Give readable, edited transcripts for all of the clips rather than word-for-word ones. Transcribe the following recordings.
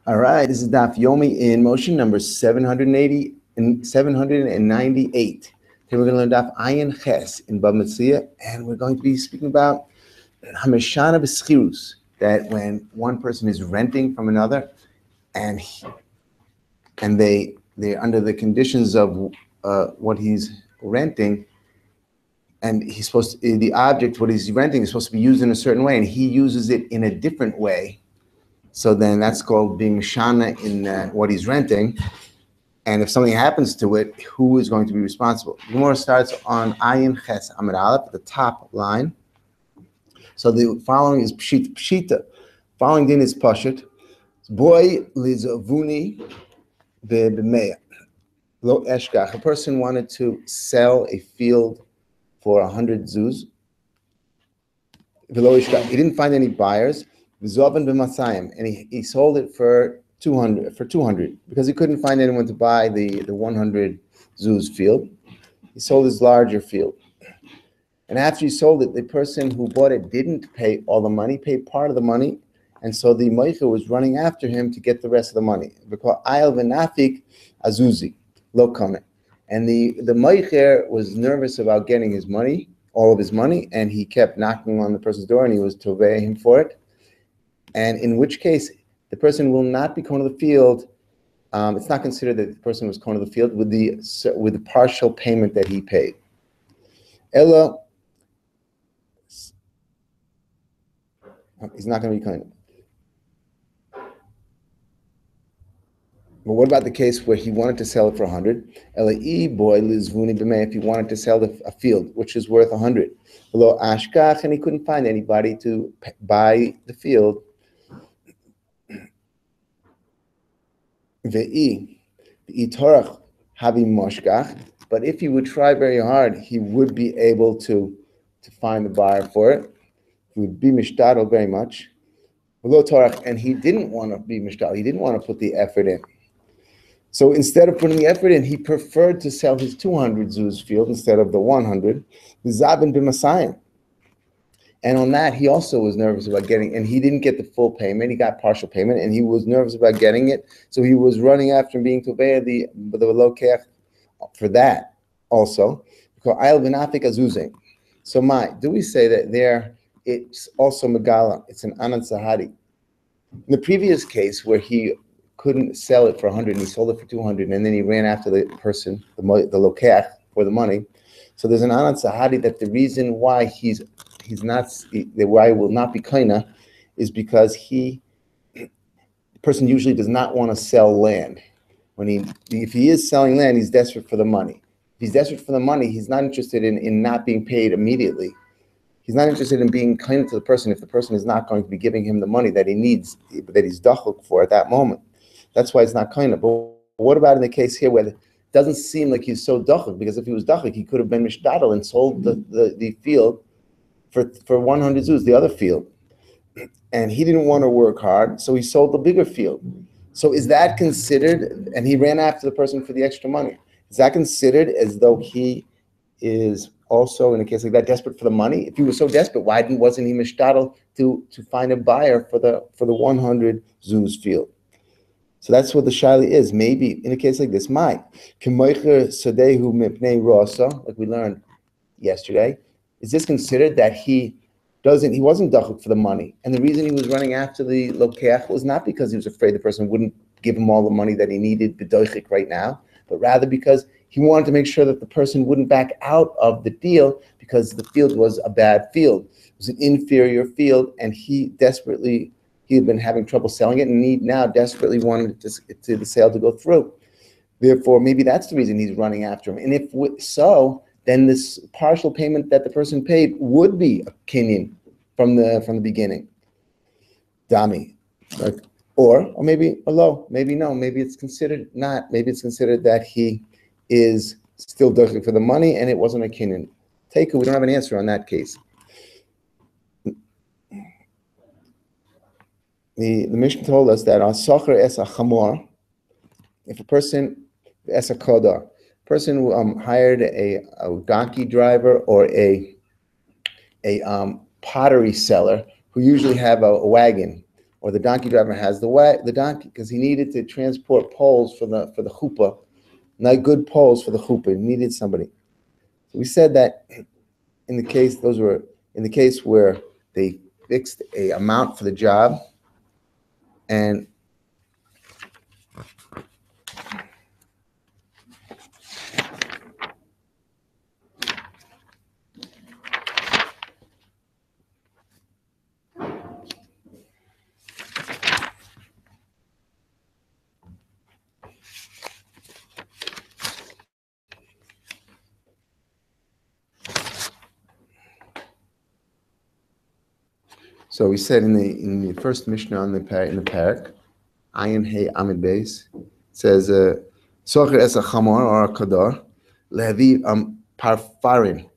All right, this is Daf Yomi in motion number 780 and 798. Today we're going to learn Daf Ayin Ches in Metzia, and we're going to be speaking about HaMishane b'schirus, that when one person is renting from another, and they're under the conditions of what he's renting, and he's supposed to, the object what he's renting is supposed to be used in a certain way, and he uses it in a different way. So then that's called being Mishana in what he's renting. And if something happens to it, who is going to be responsible? The Gemara starts on Ayin Ches Amid Aleph, at the top line. So the following is Pshita. Following din is Pashut. Boy lizavuni b'meya. Lo eshkach. A person wanted to sell a field for 100 zuz. He didn't find any buyers. And he sold it for 200 because he couldn't find anyone to buy the 100 zuz field. He sold his larger field. And after he sold it, the person who bought it didn't pay all the money, paid part of the money, and so the meicher was running after him to get the rest of the money. Because ayel v'nafik azuzi lo kone. And the meicher was nervous about getting his money, all of his money, and he kept knocking on the person's door, and he was tovei him for it. And in which case, the person will not be kohen of the field. It's not considered that the person was kohen of the field with the partial payment that he paid. Ella, he's not going to be kohen. But what about the case where he wanted to sell it for 100? If he wanted to sell a field which is worth 100, below ashkach, and he couldn't find anybody to buy the field. But if he would try very hard, he would be able to find the buyer for it. He would be mishtadel very much. And he didn't want to be mishtadel. He didn't want to put the effort in. So instead of putting the effort in, he preferred to sell his 200 zuz field instead of the 100. And on that, he also was nervous about getting, and he didn't get the full payment. He got partial payment, and he was nervous about getting it. So he was running after him, being tovei the lokech for that also. So do we say that there it's also megala? It's an anan sahari. In the previous case where he couldn't sell it for 100 and he sold it for 200, and then he ran after the person, the lokech, for the money. So there's an anan sahari that the reason why why he will not be kaina is because the person usually does not want to sell land. If he is selling land, he's desperate for the money. If he's desperate for the money, he's not interested in not being paid immediately. He's not interested in being kind to the person if the person is not going to be giving him the money that he needs, that he's dachuk for at that moment. That's why it's not kind of. But what about in the case here where it doesn't seem like he's so dachuk? Because if he was dachuk, he could have been mishdadel and sold the field for 100 zuz, the other field. And he didn't want to work hard, so he sold the bigger field. So is that considered, and he ran after the person for the extra money, is that considered as though he is also, in a case like that, desperate for the money? If he was so desperate, why wasn't he mishtadel to find a buyer for the 100 zuz field? So that's what the shaila is. Maybe in a case like this, like we learned yesterday, is this considered that he wasn't dachuk for the money? And the reason he was running after the lokeach was not because he was afraid the person wouldn't give him all the money that he needed b'doichik right now, but rather because he wanted to make sure that the person wouldn't back out of the deal because the field was a bad field. It was an inferior field, and he had been having trouble selling it, and he now desperately wanted the sale to go through. Therefore, maybe that's the reason he's running after him. And if so, then this partial payment that the person paid would be a kinyan from the beginning. Dami. Or maybe a low, maybe no, maybe it's considered not, maybe it's considered that he is still doing for the money and it wasn't a kinyan. We don't have an answer on that case. The Mishnah told us that on socher es a chamor, if a person es a kodar, person who hired a donkey driver or a pottery seller who usually have a wagon or the donkey driver has the donkey, because he needed to transport poles for the chuppah, not good poles for the chuppah. He needed somebody. So we said that in the case where they fixed a amount for the job, and so we said in the first Mishnah in the parak, Ayin Hey Amid Beis, it says Socher es a chamor or a kadar levi parfarin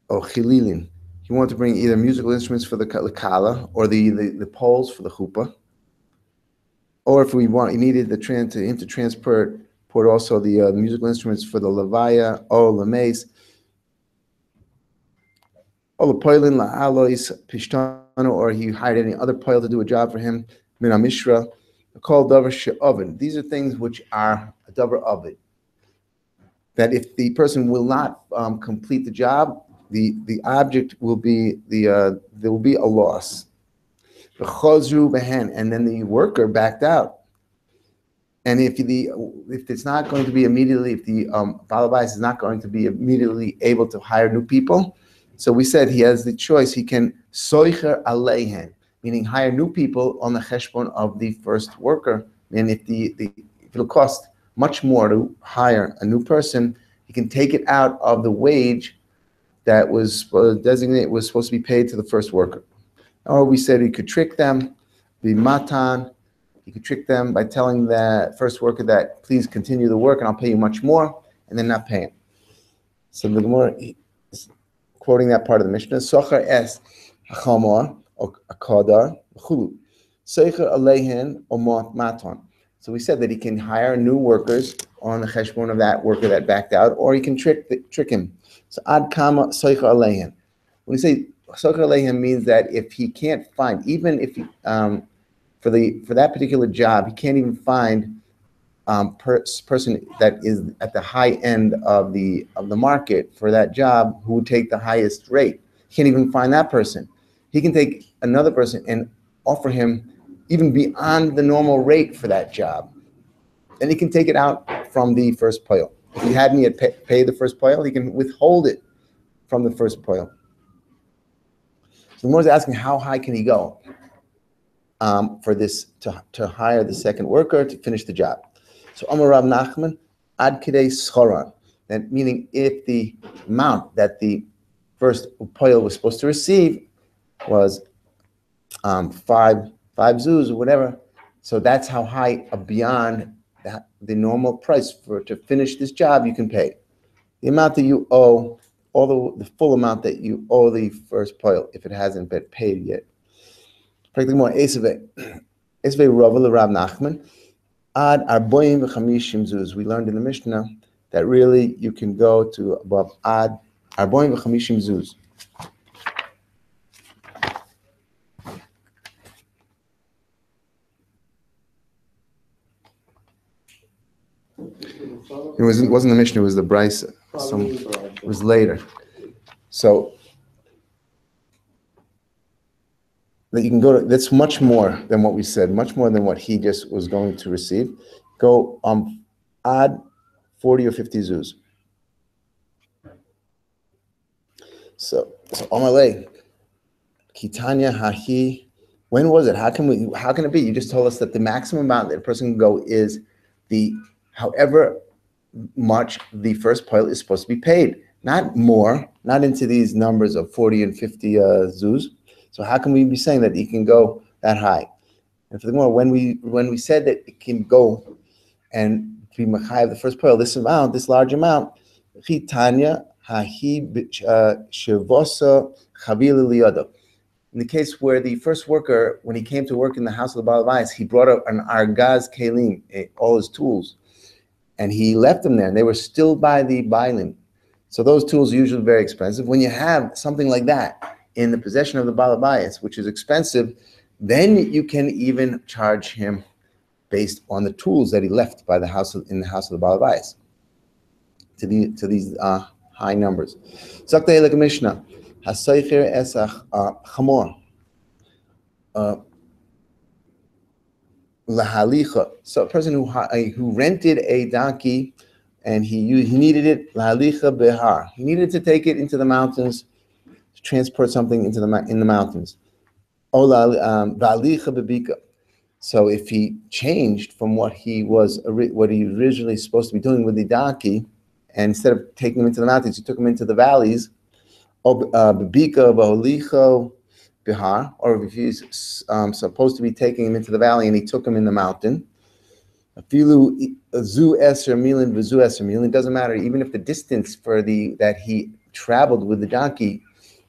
or chililin. He wanted to bring either musical instruments for the kala or the poles for the chuppah, or if he needed him to transport also the musical instruments for the levaya or the mace, or the poilin la alois pishtano, or he hired any other poil to do a job for him. Min amishra, called davar she'oven. These are things which are a davar oven. That if the person will not complete the job, the object will be there will be a loss. The chozru behen, and then the worker backed out. And if it's not going to be immediately, if the balabais is not going to be immediately able to hire new people, so we said he has the choice. He can soicher aleihen, meaning hire new people on the cheshbon of the first worker. And if it'll cost much more to hire a new person, he can take it out of the wage that was designated, was supposed to be paid to the first worker. Or we said he could trick them, the matan. He could trick them by telling the first worker that please continue the work and I'll pay you much more, and then not pay him. So the Gemara is quoting that part of the Mishnah. Socher es hachamor or akadar chulu. Socher aleihen or maton. So we said that he can hire new workers on the cheshbon of that worker that backed out, or he can trick him. So ad kama socher aleihen. When we say socher aleihen, means that if he can't find, even if he for that particular job, he can't even find person that is at the high end of the market for that job who would take the highest rate. He can't even find that person. He can take another person and offer him even beyond the normal rate for that job. Then he can take it out from the first poil. If he hadn't yet paid the first poil, he can withhold it from the first poil. So the Gemara is asking, how high can he go for this to hire the second worker to finish the job? So Amar Rav Nachman, ad kidei schoran. That meaning if the amount that the first poil was supposed to receive was five zuz or whatever, so that's how high beyond the normal price to finish this job you can pay. The amount that you owe, the full amount that you owe the first poil if it hasn't been paid yet. Practically more Esvei Rav Rav Nachman. Ad arboim v'chamishim zuz. We learned in the Mishnah that really you can go to above ad arboim v'chamishim zuz. It wasn't the Mishnah. It was the Brisa. It was later. So that you can go to, that's much more than what we said, much more than what he just was going to receive. Go add 40 or 50 zuz. So Omalei, Kitanya Hahi, when was it? How can it be? You just told us that the maximum amount that a person can go is however much the first poil is supposed to be paid. Not more, not into these numbers of 40 and 50 zuz. So how can we be saying that he can go that high? And furthermore, when we said that it can go and be machayev the first poil, this large amount, chitanya hahi shevosa chavila liyado. In the case where the first worker, when he came to work in the house of the Baal Bayis, he brought up an argaz kelim, all his tools, and he left them there, and they were still by the bailim. So those tools are usually very expensive. When you have something like that in the possession of the Baal Bayis, which is expensive, then you can even charge him based on the tools that he left by the house in the house of the Baal Bayis to these high numbers. Zakta like Mishnah, hasoicher esach chamor lahalicha. So a person who rented a donkey and he needed it lahalicha behar. He needed to take it into the mountains to transport something in the mountains. Valicha bebika. So if he changed from what he originally supposed to be doing with the donkey, and instead of taking him into the mountains, he took him into the valleys, bebika v'holicho bihar, or if he's supposed to be taking him into the valley and he took him in the mountain, afilu zu eser milin v'zu eser milin, doesn't matter, even if the distance that he traveled with the donkey,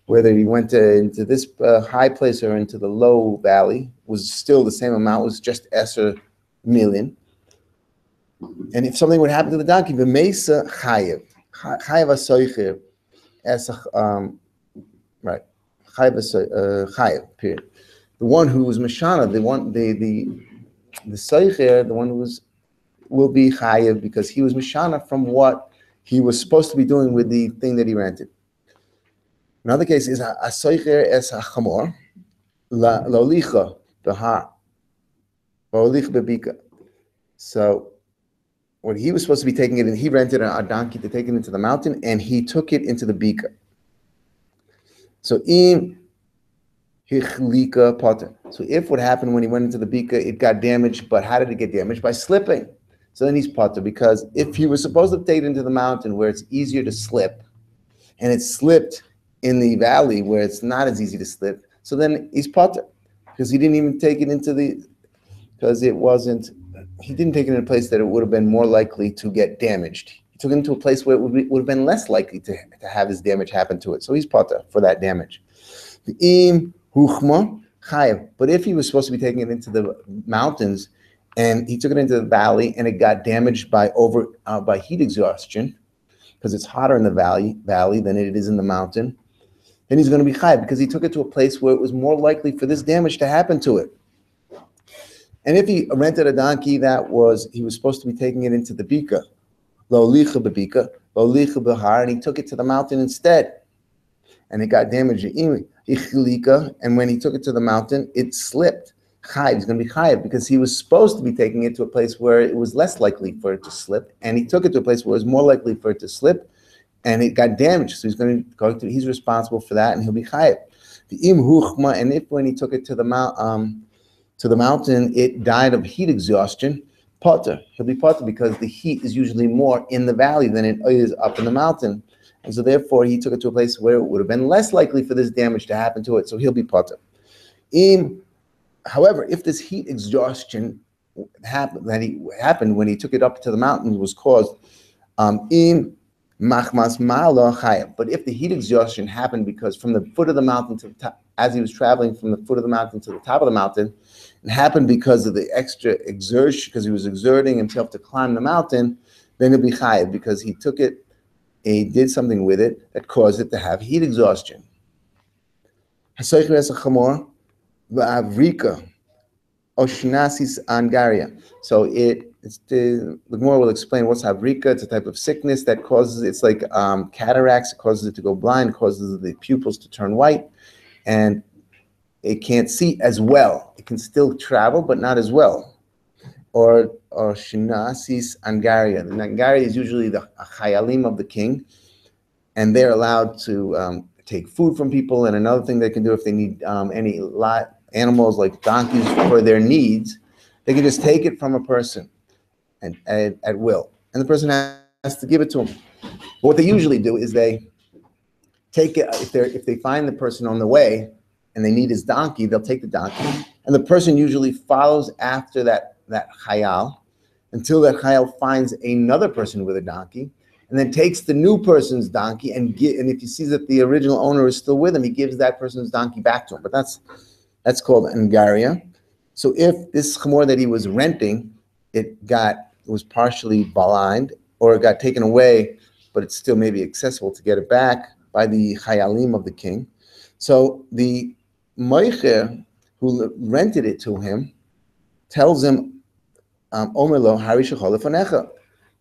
whether he went into this high place or into the low valley, was still the same amount, was just eser million. And if something would happen to the donkey, v'meisa chayev asoicher esach, right, chayev, period. The one who was mashana, the soicher, the one who will be chayev because he was mashana from what he was supposed to be doing with the thing that he rented. Another case is asoicher es hachamor lolicha behar lolicha bebika. So what he was supposed to be taking it in, he rented a donkey to take it into the mountain, and he took it into the bika. So im hichlika potter. So if what happened when he went into the bika, it got damaged, but how did it get damaged? By slipping. So then he's potter, because if he was supposed to take it into the mountain where it's easier to slip, and it slipped in the valley where it's not as easy to slip, so then he's potter, because he didn't even take it into he didn't take it in a place that it would have been more likely to get damaged. He took it into a place where it would have been less likely to have his damage happen to it. So he's potter for that damage. Im huchma chayev. But if he was supposed to be taking it into the mountains and he took it into the valley and it got damaged by heat exhaustion, because it's hotter in the valley than it is in the mountain, then he's going to be chayev because he took it to a place where it was more likely for this damage to happen to it. And if he rented a donkey he was supposed to be taking it into the bika, lolicha bebika, lolicha behar, and he took it to the mountain instead, and it got damaged. And when he took it to the mountain, it slipped. Chayev, he's going to be chayev because he was supposed to be taking it to a place where it was less likely for it to slip, and he took it to a place where it was more likely for it to slip, and it got damaged. So he's responsible for that, and he'll be chayev. The im huchma, and if when he took it to the mountain, it died of heat exhaustion, potter. He'll be potter because the heat is usually more in the valley than it is up in the mountain. And so therefore, he took it to a place where it would have been less likely for this damage to happen to it. So he'll be potter. However, if this heat exhaustion happened when he took it up to the mountain was caused, machmas ma'ala chayev. But if the heat exhaustion happened because from the foot of the mountain to the top, as he was traveling from the foot of the mountain to the top of the mountain, it happened because of the extra exertion, because he was exerting himself to climb the mountain, then he'll be chayev because he took it, he did something with it that caused it to have heat exhaustion. Hasoicher es hachamor va'avrika oshnasis angaria. So the Gemara will explain what's havrika. It's a type of sickness that causes, it's like cataracts. It causes it to go blind, causes the pupils to turn white, and it can't see as well. It can still travel, but not as well. Or shinasis angaria. The angaria is usually the chayalim of the king, and they're allowed to take food from people. And another thing they can do if they need any animals like donkeys for their needs, they can just take it from a person and at will, and the person has to give it to them. But what they usually do is they take it if they find the person on the way and they need his donkey, they'll take the donkey, and the person usually follows after that chayal until that chayal finds another person with a donkey, and then takes the new person's donkey and if he sees that the original owner is still with him, he gives that person's donkey back to him. But that's called angaria. So if this chamor that he was renting, it was partially blind, or it got taken away, but it's still maybe accessible to get it back by the chayalim of the king. So the moicher who rented it to him, tells him, Omer lo hari shechol lefanecha,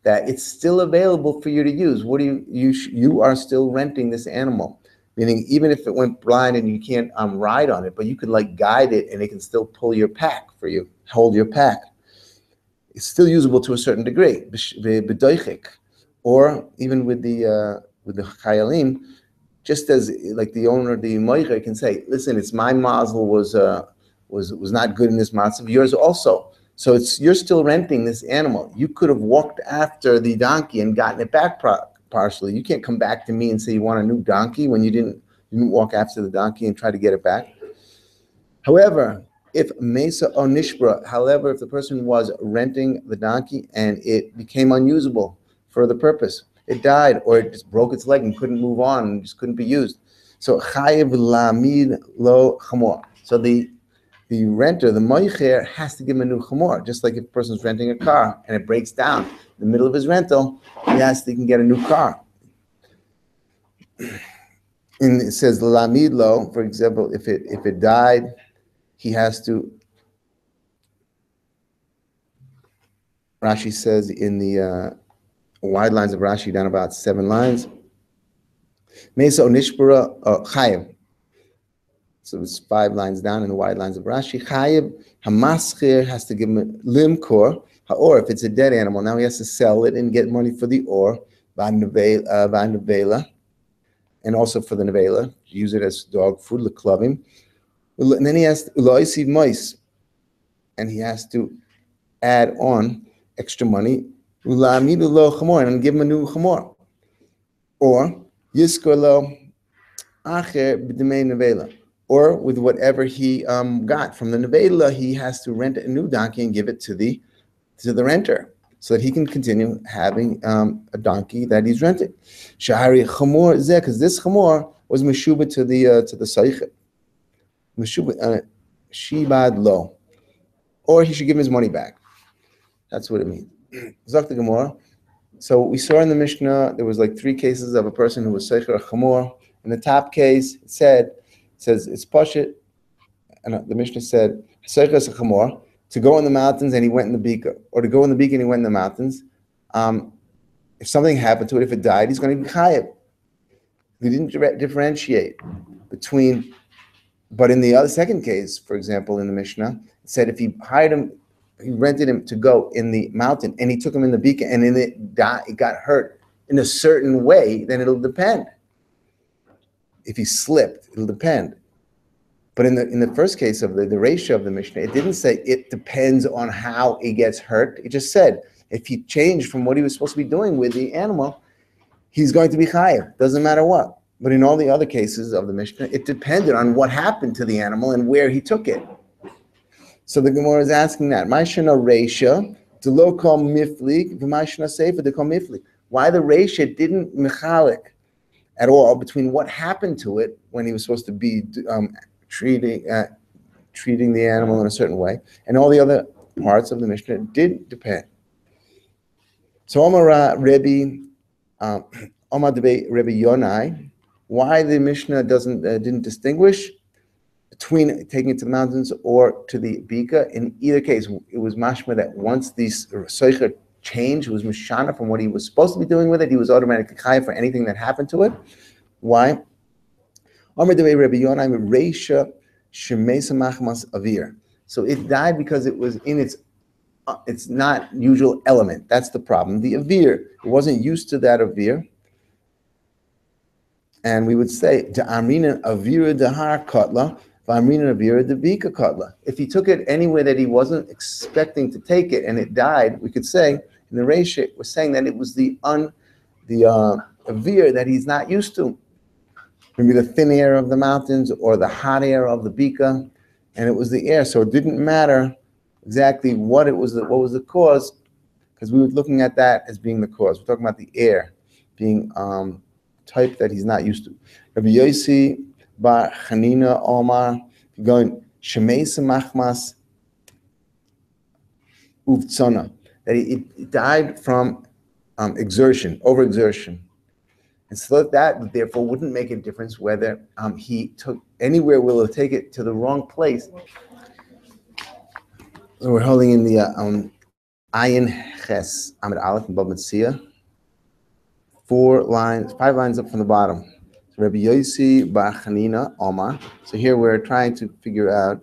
that it's still available for you to use. What do you are still renting this animal, meaning even if it went blind and you can't ride on it, but you could like guide it and it can still pull your pack for you, hold your pack. It's still usable to a certain degree, or even with the chayalim, just as like the owner, the moicher can say, listen, it's my mazel was not good in this matzav, yours also. So you're still renting this animal. You could have walked after the donkey and gotten it back partially. You can't come back to me and say you want a new donkey when you didn't walk after the donkey and try to get it back. However, if mesa or nishbra, however, if the person was renting the donkey and it became unusable for the purpose, it died or it just broke its leg and couldn't move on and just couldn't be used. So chayiv lamid lo chamor. So the renter, the moicher, has to give him a new chamor, just like if a person's renting a car and it breaks down in the middle of his rental, he can get a new car. And it says lamid lo, for example, if it died, he has to. Rashi says in the wide lines of Rashi, down about 7 lines. Mesa onishbara chayiv. So it's 5 lines down in the wide lines of Rashi. Chayiv hamaschir has to give him a limkor or if it's a dead animal, now he has to sell it and get money for the or v'nevela, and also for the nevela, use it as dog food leklavim. And then he has to uloisiv mois, and he has to add on extra money. Ulamidu lo chamor, and give him a new chamor. Or yiskor lo acher b'demei nevela, or with whatever he got from the nevela, he has to rent a new donkey and give it to the renter, so that he can continue having a donkey that he's renting. Shahari chamor zeh, because this chamor was meshuba to the seichel. Shibad lo, or he should give him his money back. That's what it means. Zok the Gemara. So we saw in the Mishnah there was like 3 cases of a person who was seicher a chamor. In the top case, it says it's pashit, and the Mishnah said seicher is a chamor to go in the mountains and he went in the bika, or to go in the bika and he went in the mountains. If something happened to it, if it died, he's going to be chayiv. He didn't differentiate between. But in the second case, for example, in the Mishnah, it said if he rented him to go in the mountain, and he took him in the bika, and it got hurt in a certain way, then it'll depend. If he slipped, it'll depend. But in the first case of the ratio of the Mishnah, it didn't say it depends on how it gets hurt. It just said if he changed from what he was supposed to be doing with the animal, he's going to be chayiv. Doesn't matter what. But in all the other cases of the Mishnah, it depended on what happened to the animal and where he took it. So the Gemara is asking that. Ma'ishana reisha to lo kol miflik, v'ma'ishana seifa to kol miflik. Why the reisha didn't mechalik at all between what happened to it when he was supposed to be treating the animal in a certain way, and all the other parts of the Mishnah did depend. So Omar Rebbe Yonai. Why the Mishnah didn't distinguish between taking it to the mountains or to the bika? In either case, it was mashma that once the seicher changed, it was mishana from what he was supposed to be doing with it, he was automatically chayav for anything that happened to it. Why? So it died because it was in its not usual element. That's the problem. The avir, it wasn't used to that avir. And we would say, "Amrina avira dehar katla, v'amrina avira debika katla." If he took it anywhere that he wasn't expecting to take it, and it died, we could say in the Reishit, we're saying that it was the avir that he's not used to. Maybe the thin air of the mountains or the hot air of the bika, and it was the air. So it didn't matter exactly what it was. What was the cause? Because we were looking at that as being the cause. We're talking about the air being type that he's not used to. Rabbi Yosi bar Chanina Omar going Shemeis Machmas Uvtzona, that it died from overexertion. And so that therefore wouldn't make a difference whether he took anywhere will take it to the wrong place We're holding in the Ayin Ches Amid Aleph in Metzia. 5 lines up from the bottom. So Rabbi Yossi Bar Chanina Omar. So here we're trying to figure out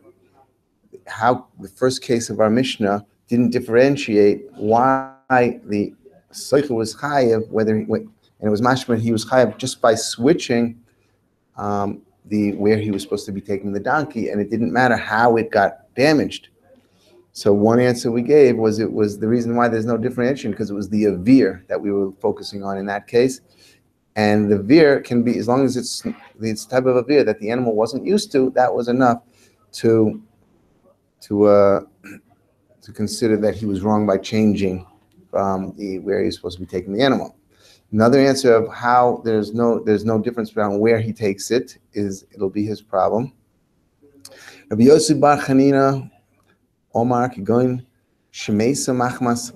how the first case of our Mishnah didn't differentiate why the Seicha was chayav, and it was mashma he was chayav just by switching the where he was supposed to be taking the donkey, and it didn't matter how it got damaged. So one answer we gave was it was the reason why there's no differentiation because it was the avir that we were focusing on in that case, and the veer can be as long as it's type of avir that the animal wasn't used to. That was enough to consider that he was wrong by changing from where he's supposed to be taking the animal. Another answer of how there's no difference around where he takes it is it'll be his problem. Rabbi Yossi Bar Chanina Omar Kigoin Shemesa Machmas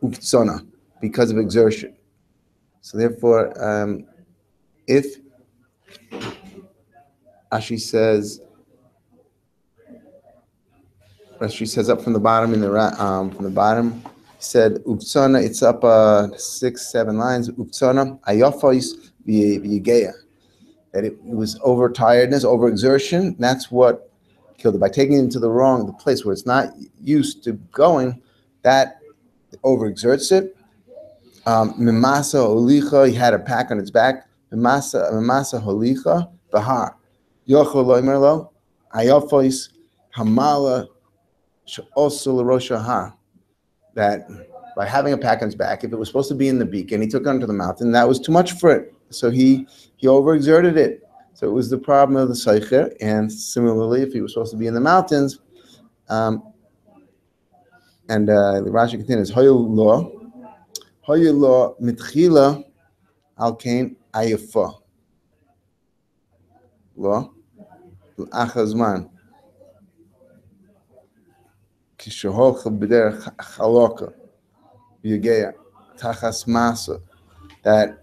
Uftsona because of exertion. So therefore, if Rashi says up from the bottom he said Uftsona. It's up 6-7 lines. Uftsona Ayofos v'Yigeya. That it was overtiredness, overexertion. That's what killed it. By taking it into the place where it's not used to going, that overexerts it. Mimasa holicha, he had a pack on its back. Mimasa holicha, bahar. Yochel loimerlo, ayofos hamala she'osu l'rosh har. That by having a pack on his back, if it was supposed to be in the beak and he took it onto the mountain, that was too much for it. So he overexerted it. So it was the problem of the Seicher. And similarly, if he was supposed to be in the mountains, the Rashi continues, Hoyu lo mitchila al kain ayefa. Lo achazman. Kishohocha b'der chaloka. Yugeya. Tachas masa. That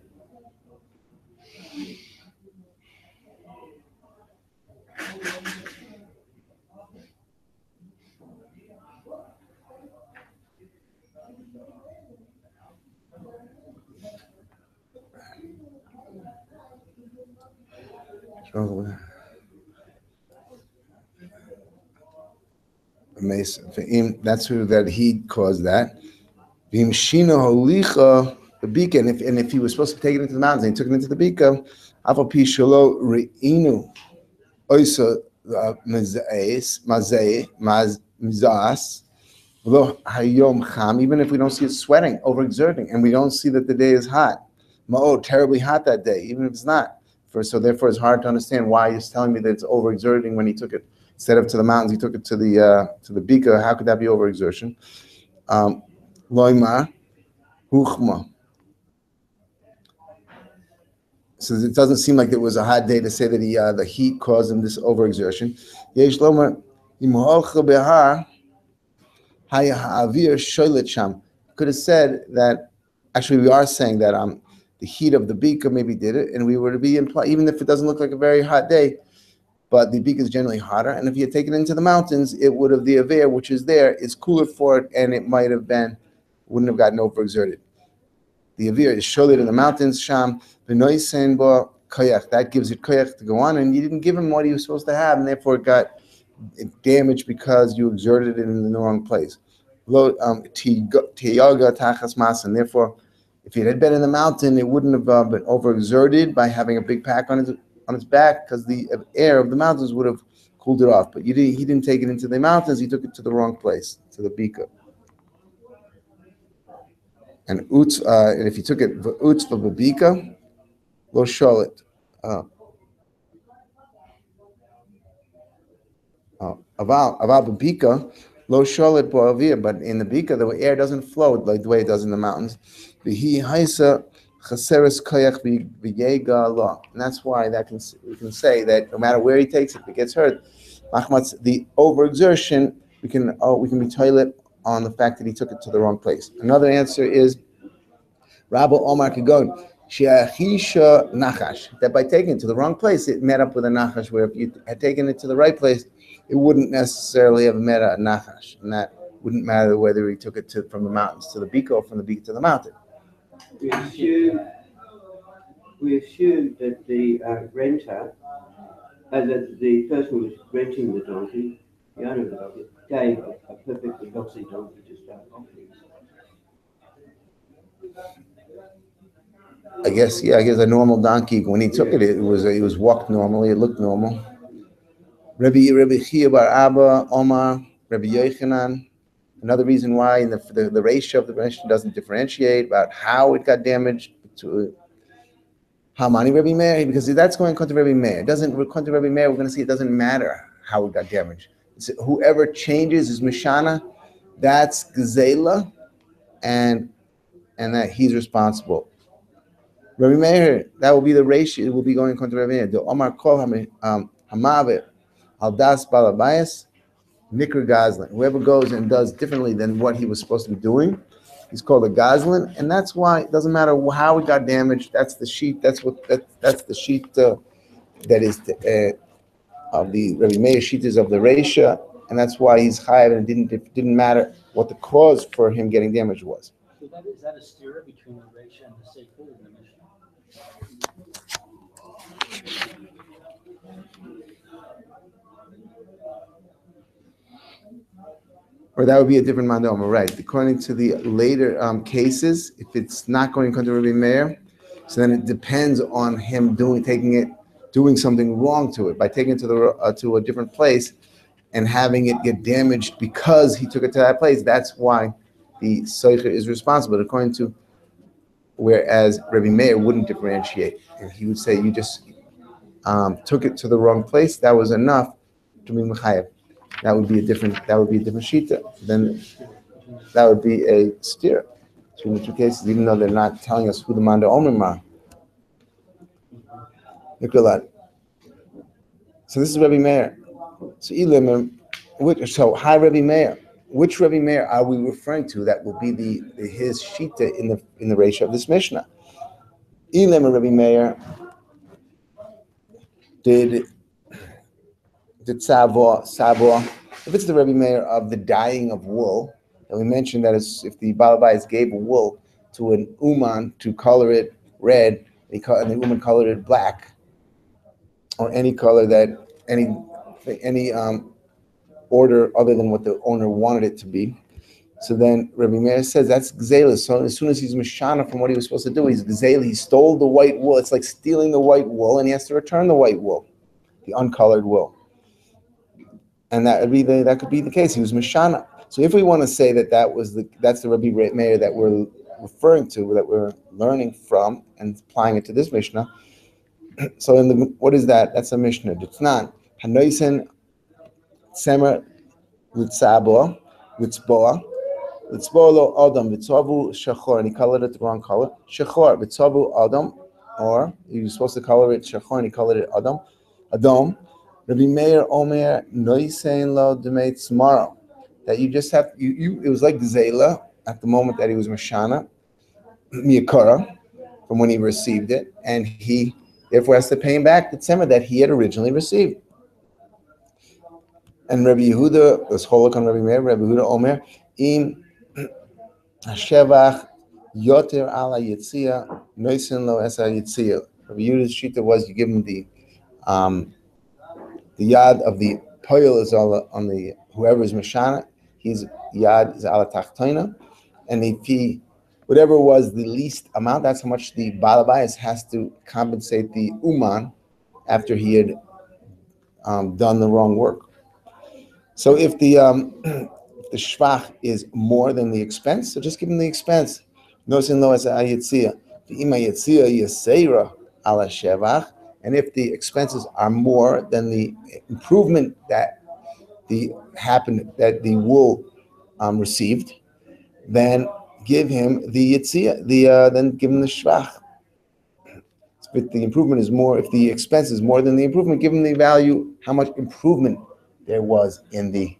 that's who that he caused that. The beacon, if he was supposed to take it into the mountains and he took it into the beacon, even if we don't see it sweating, overexerting, and we don't see that the day is hot, terribly hot that day, even if it's not. So therefore, it's hard to understand why he's telling me that it's overexerting when he took it instead of to the mountains. He took it to the beaker. How could that be overexertion? Loimar, huchma. So it doesn't seem like it was a hot day to say that the heat caused him this overexertion. Yesh lomar imholcha behar haya ha'avir shoylet sham. Could have said that. Actually, we are saying that the heat of the beaker maybe did it, and we were to be implied, even if it doesn't look like a very hot day, but the beaker is generally hotter. And if you had taken it into the mountains, it would have the aver, which is there, is cooler for it, and it might have wouldn't have gotten overexerted. The avir is sholit in the mountains, sham v'noisen bo koyach. That gives it koyach to go on, and you didn't give him what he was supposed to have, and therefore it got damaged because you exerted it in the wrong place. Lo tiyaga tachas mas, and therefore, if it had been in the mountain, it wouldn't have been overexerted by having a big pack on its back, because the air of the mountains would have cooled it off. But he didn't take it into the mountains; he took it to the wrong place, to the beaker. And if you took it utz for babika, lo sholit. Aval babika, lo sholit bo avir. But in the bika, the air doesn't flow like the way it does in the mountains. V'hi haisa chaseres koyach v'yega lo. And that's why we can say that no matter where he takes it, if it gets hurt, machmatz the overexertion, we can be toilet on the fact that he took it to the wrong place. Another answer is Rabbi Omar Kigon, Sheachisha Nachash, that by taking it to the wrong place, it met up with a Nachash, where if you had taken it to the right place, it wouldn't necessarily have met a nachash, and that wouldn't matter whether he took it from the mountains to the beak or from the beak to the mountain. We assume that the renter, that the person who was renting the donkey, the owner of the donkey, gave a perfectly healthy donkey to start off with. I guess a normal donkey, when he took it, it was walked normally, it looked normal. Rabbi Chia bar Abba, Omar, Rabbi Yochanan. Another reason why in the ratio of the Mishnah doesn't differentiate about how it got damaged to how many Rabbi Meir, because that's going to Rabbi Meir. It doesn't come to Rabbi Meir. We're going to see it doesn't matter how it got damaged. It's whoever changes his Mishana, that's Gzela, and that he's responsible. Rabbi Meir, that will be the ratio. It will be going contra Rabbi Meir. The Omar Kol Hamavet Al Das Balabayas Nikr Gazlan. Whoever goes and does differently than what he was supposed to be doing, he's called a Gazlan, and that's why it doesn't matter how it got damaged. That's the sheet. That's the sheet that is of the Rabbi Meir sheet is of the Reisha, and that's why he's chayav, and it didn't matter what the cause for him getting damaged was. So is that a steer between the Reisha and the Sefer in the Mishnah? Or that would be a different mandoma, right? According to the later cases, if it's not going to Rabbi Meir, so then it depends on him doing something wrong to it by taking it to a different place and having it get damaged because he took it to that place. That's why the Seicher is responsible. According to, whereas Rabbi Meir wouldn't differentiate, and he would say you just took it to the wrong place. That was enough to be mechayev. That would be a different shita. Then that would be a steer between the two cases, even though they're not telling us who the manda omrim are. So this is Rabbi Meir. So hi Rabbi Meir. Which Rabbi Meir are we referring to? That will be his shita in the ratio of this Mishnah. Ilim Rabbi Meir did Savo. If it's the Rebbe Meir of the dyeing of wool, and we mentioned that if the Balabais gave wool to an Uman to color it red, and the Uman colored it black, or any color that any order other than what the owner wanted it to be. So then Rebbe Meir says that's Gzela. So as soon as he's Mishana from what he was supposed to do, he's Gzela. He stole the white wool. It's like stealing the white wool, and he has to return the white wool, the uncolored wool. And that could be the case. He was Mishana. So if we want to say that that's the Rabbi Meir that we're referring to, that we're learning from and applying it to this Mishnah. So what is that? That's a Mishnah. It's not Hanoisen Semer Litzabo Litzboa Litzbolo Adam Litzavu Shachor, and he colored it the wrong color. Shachor Litzavu Adam, or he was supposed to color it Shachor and he colored it Adam. Rabbi Meir Omer Noisen Lo Demei Tzmaro, that you just have it was like Zela at the moment that he was Mashana Miyakara from when he received it, and he therefore has to pay him back the tzemah that he had originally received. And Rabbi Yehuda, this holok on Rabbi Meir, Rabbi Yehuda Omer Im Hashevach Yoter Ala Yitzia Noisen Lo Esa Yitzia. Rabbi Yehuda's shita was you give him the yad of the poil is all on the whoever is mashana. His yad is ala tachtoina, and if he whatever was the least amount, that's how much the balabayas has to compensate the uman after he had done the wrong work. So if the shvach is more than the expense, so just give him the expense. No sin lo as a yitzia. The ima yitzia yaseira ala shevach. And if the expenses are more than the improvement that the wool received, then give him the yitzia. Then give him the shvach. If the improvement is more, if the expense is more than the improvement, give him the value, how much improvement there was in the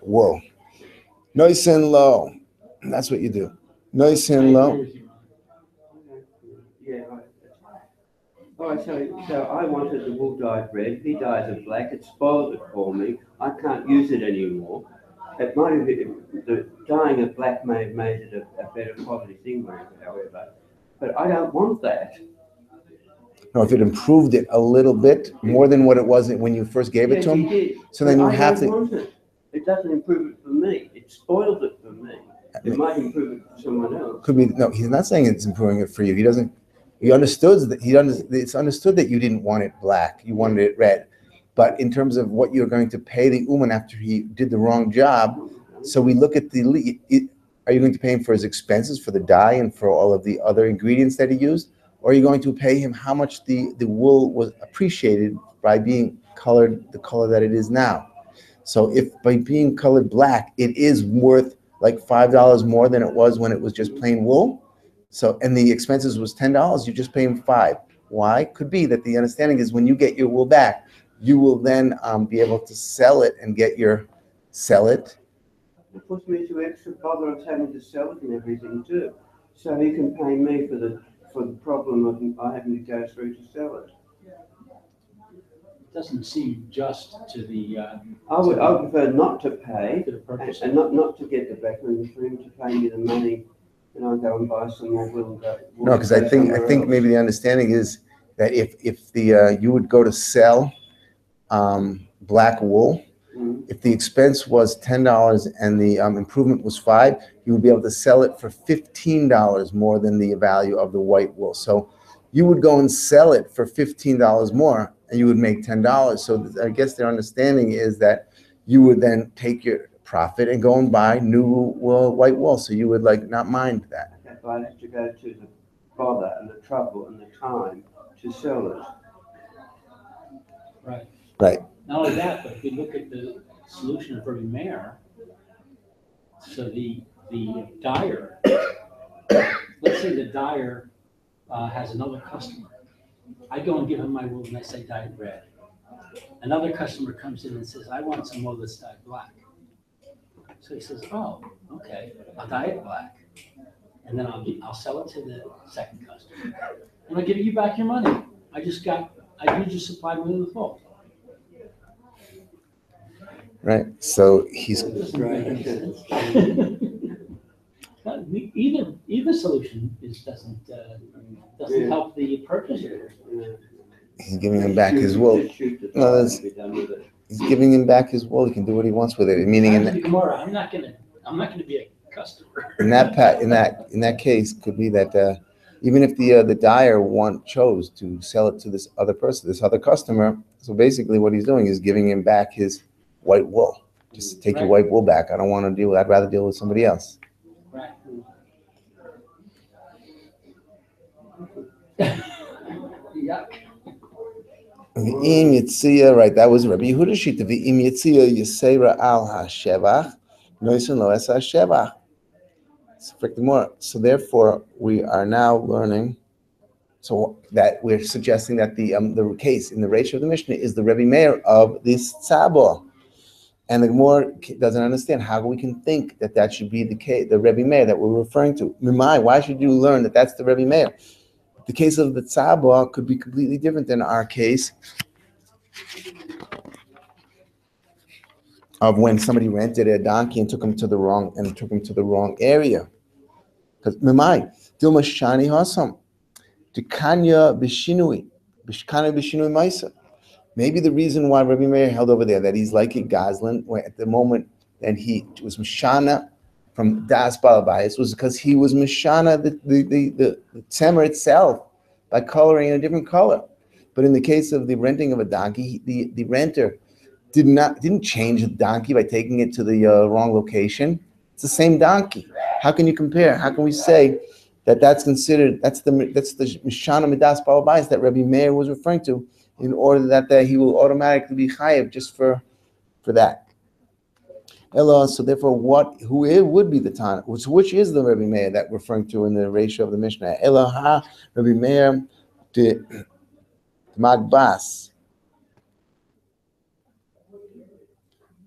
wool. Noisen lo. That's what you do. Noisen lo. Oh, so I wanted the wool dyed red. He dyes it black. It spoiled it for me. I can't use it anymore. It might have been, the dyeing it black may have made it a better quality thing, however. But I don't want that. No, if it improved it a little bit more than what it was when you first gave it Yes, to he him, did. so then But you I have don't to. want it. It doesn't improve it for me. It spoils it for me. It might improve it for someone else. Could be no. He's not saying it's improving it for you. He doesn't. He understood that it's understood that you didn't want it black. You wanted it red, but in terms of what you're going to pay the Uman after he did the wrong job, so we look at are you going to pay him for his expenses for the dye and for all of the other ingredients that he used, or are you going to pay him how much the wool was appreciated by being colored the color that it is now? So if by being colored black, it is worth like $5 more than it was when it was just plain wool. So, and the expenses was $10, you just pay him $5. Why? Could be that the understanding is when you get your wool back, you will then be able to sell it and sell it. It puts me to extra bother of having to sell it and everything too. So he can pay me for the problem of I having to go through to sell it. Doesn't seem just to the. I would prefer not to pay To the purchase. and not to get the back and for him to pay me the money and I'll go and buy some more wool. No, because I think maybe the understanding is that if the you would go to sell black wool, if the expense was $10 and the improvement was $5, you would be able to sell it for $15 more than the value of the white wool. So you would go and sell it for $15 more, and you would make $10. So I guess their understanding is that you would then take your profit and go and buy new wool, white wool. So you would like not mind that. If I have to go to the bother and the trouble and the time to sell it. Right. Right. Not only that, but if you look at the solution of Bernie Mayer, so the dyer, let's say the dyer has another customer. I go and give him my wool and I say dye it red. Another customer comes in and says, I want some wool that's dyed black. So he says, oh, okay, I'll dye it black. And then I'll sell it to the second customer. And I'll give you back your money. You just supplied me with wool. Right. So he's Either solution doesn't help the purchaser. he's giving him back his wool. No, he's giving him back his wool. He can do what he wants with it. Meaning I'm not gonna be a customer. in that case, could be that even if the dyer chose to sell it to this other person, this other customer. So basically, what he's doing is giving him back his white wool. Just take your white wool back. I don't want to deal with. I'd rather deal with somebody else. Right. Yuck. V'im Metzia, right? That was Rabbi Yehuda Shita. V'im Metzia Yisera al hashevach, noisen lo es hashevach. So therefore, we are now learning. So that we're suggesting that the case in the ratio of the Mishnah is the Rebbe Meir of this tzabor. And the Gemara doesn't understand how we can think that should be the case, the Rebbe Meir that we're referring to. Mimai, why should you learn that that's the Rebbe Meir? The case of the tzabor could be completely different than our case of when somebody rented a donkey and took him to the wrong area. Because Mimai, Dilma Shani Hasam, Tikanya Bishinui Maisa. Maybe the reason why Rabbi Meir held over there that he's like a Goslin, where at the moment that he was Mishana from Das Balabayas was because he was Mishana the tzemer itself by coloring in a different color. But in the case of the renting of a donkey, the renter didn't change the donkey by taking it to the wrong location. It's the same donkey. How can you compare? How can we say that's considered that's the Mishana Midas Balabayas that Rabbi Meir was referring to? In order that he will automatically be chayiv just for that. Ella, so therefore, would be the Tana? Which is the Rebbe Meir that we're referring to in the ratio of the Mishnah? Ella ha Rebbe Meir de Magbas.